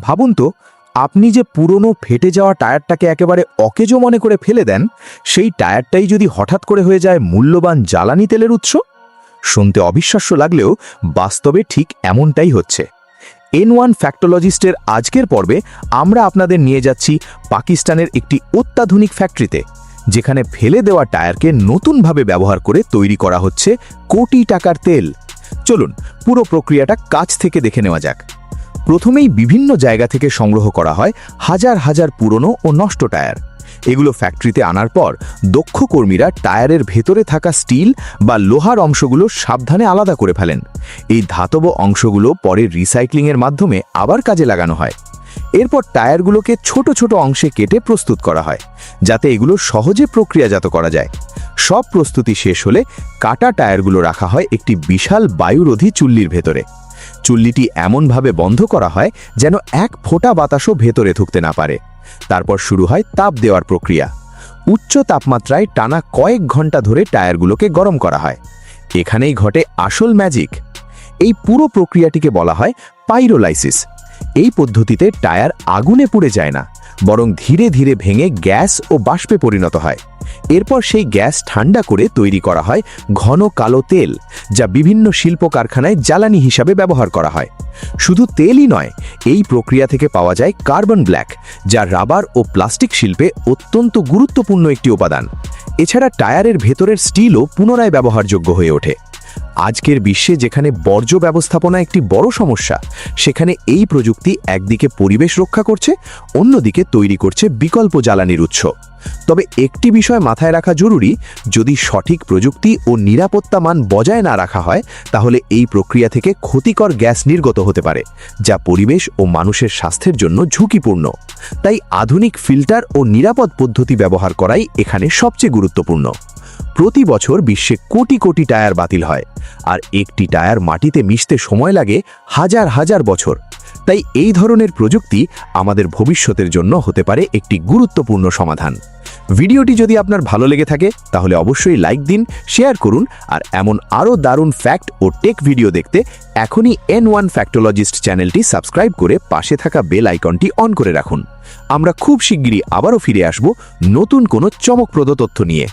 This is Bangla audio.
ভাবুন তো, আপনি যে পুরনো ফেটে যাওয়া টায়ারটাকে একেবারে অকেজো মনে করে ফেলে দেন, সেই টায়ারটাই যদি হঠাৎ করে হয়ে যায় মূল্যবান জ্বালানি তেলের উৎস। শুনতে অবিশ্বাস্য লাগলেও বাস্তবে ঠিক এমনটাই হচ্ছে। N1 ফ্যাক্টোলজিস্টের আজকের পর্বে আমরা আপনাদের নিয়ে যাচ্ছি পাকিস্তানের একটি অত্যাধুনিক ফ্যাক্টরিতে, যেখানে ফেলে দেওয়া টায়ারকে নতুনভাবে ব্যবহার করে তৈরি করা হচ্ছে কোটি টাকার তেল। চলুন পুরো প্রক্রিয়াটা কাছ থেকে দেখে নেওয়া যাক। প্রথমেই বিভিন্ন জায়গা থেকে সংগ্রহ করা হয় হাজার হাজার পুরনো ও নষ্ট টায়ার। এগুলো ফ্যাক্টরিতে আনার পর দক্ষ কর্মীরা টায়ারের ভেতরে থাকা স্টিল বা লোহার অংশগুলো সাবধানে আলাদা করে ফেলেন। এই ধাতব অংশগুলো পরে রিসাইক্লিংয়ের মাধ্যমে আবার কাজে লাগানো হয়। এরপর টায়ারগুলোকে ছোট ছোট অংশে কেটে প্রস্তুত করা হয়, যাতে এগুলো সহজে প্রক্রিয়াজাত করা যায়। সব প্রস্তুতি শেষ হলে কাটা টায়ারগুলো রাখা হয় একটি বিশাল বায়ুরোধী চুল্লির ভেতরে। চুল্লিটি এমনভাবে বন্ধ করা হয় যেন এক ফোঁটা বাতাসও ভেতরে ঢুকতে না পারে। তারপর শুরু হয় তাপ দেওয়ার প্রক্রিয়া। উচ্চ তাপমাত্রায় টানা কয়েক ঘন্টা ধরে টায়ারগুলোকে গরম করা হয়। এখানেই ঘটে আসল ম্যাজিক। এই পুরো প্রক্রিয়াটিকে বলা হয় পাইরোলাইসিস। এই পদ্ধতিতে টায়ার আগুনে পুড়ে যায় না, বরং ধীরে ধীরে ভেঙে গ্যাস ও বাষ্পে পরিণত হয়। এরপর সেই গ্যাস ঠান্ডা করে তৈরি করা হয় ঘন কালো তেল, যা বিভিন্ন শিল্প কারখানায় জ্বালানি হিসাবে ব্যবহার করা হয়। শুধু তেলই নয়, এই প্রক্রিয়া থেকে পাওয়া যায় কার্বন ব্ল্যাক, যা রাবার ও প্লাস্টিক শিল্পে অত্যন্ত গুরুত্বপূর্ণ একটি উপাদান। এছাড়া টায়ারের ভেতরের স্টিলও পুনরায় ব্যবহারযোগ্য হয়ে ওঠে। আজকের বিশ্বে যেখানে বর্জ্য ব্যবস্থাপনা একটি বড় সমস্যা, সেখানে এই প্রযুক্তি একদিকে পরিবেশ রক্ষা করছে, অন্যদিকে তৈরি করছে বিকল্প জ্বালানির উৎস। তবে একটি বিষয় মাথায় রাখা জরুরি, যদি সঠিক প্রযুক্তি ও নিরাপত্তা মান বজায় না রাখা হয়, তাহলে এই প্রক্রিয়া থেকে ক্ষতিকর গ্যাস নির্গত হতে পারে, যা পরিবেশ ও মানুষের স্বাস্থ্যের জন্য ঝুঁকিপূর্ণ। তাই আধুনিক ফিল্টার ও নিরাপদ পদ্ধতি ব্যবহার করাই এখানে সবচেয়ে গুরুত্বপূর্ণ। প্রতি বছর বিশ্বে কোটি কোটি টায়ার বাতিল হয়, আর একটি টায়ার মাটিতে মিশতে সময় লাগে হাজার হাজার বছর। তাই এই ধরনের প্রযুক্তি আমাদের ভবিষ্যতের জন্য হতে পারে একটি গুরুত্বপূর্ণ সমাধান। ভিডিওটি যদি আপনার ভালো লেগে থাকে, তাহলে অবশ্যই লাইক দিন, শেয়ার করুন, আর এমন আরও দারুণ ফ্যাক্ট ও টেক ভিডিও দেখতে এখনই N1 ফ্যাক্টোলজিস্ট চ্যানেলটি সাবস্ক্রাইব করে পাশে থাকা বেল আইকনটি অন করে রাখুন। আমরা খুব শিগগিরই আবারও ফিরে আসব নতুন কোনো চমকপ্রদ তথ্য নিয়ে।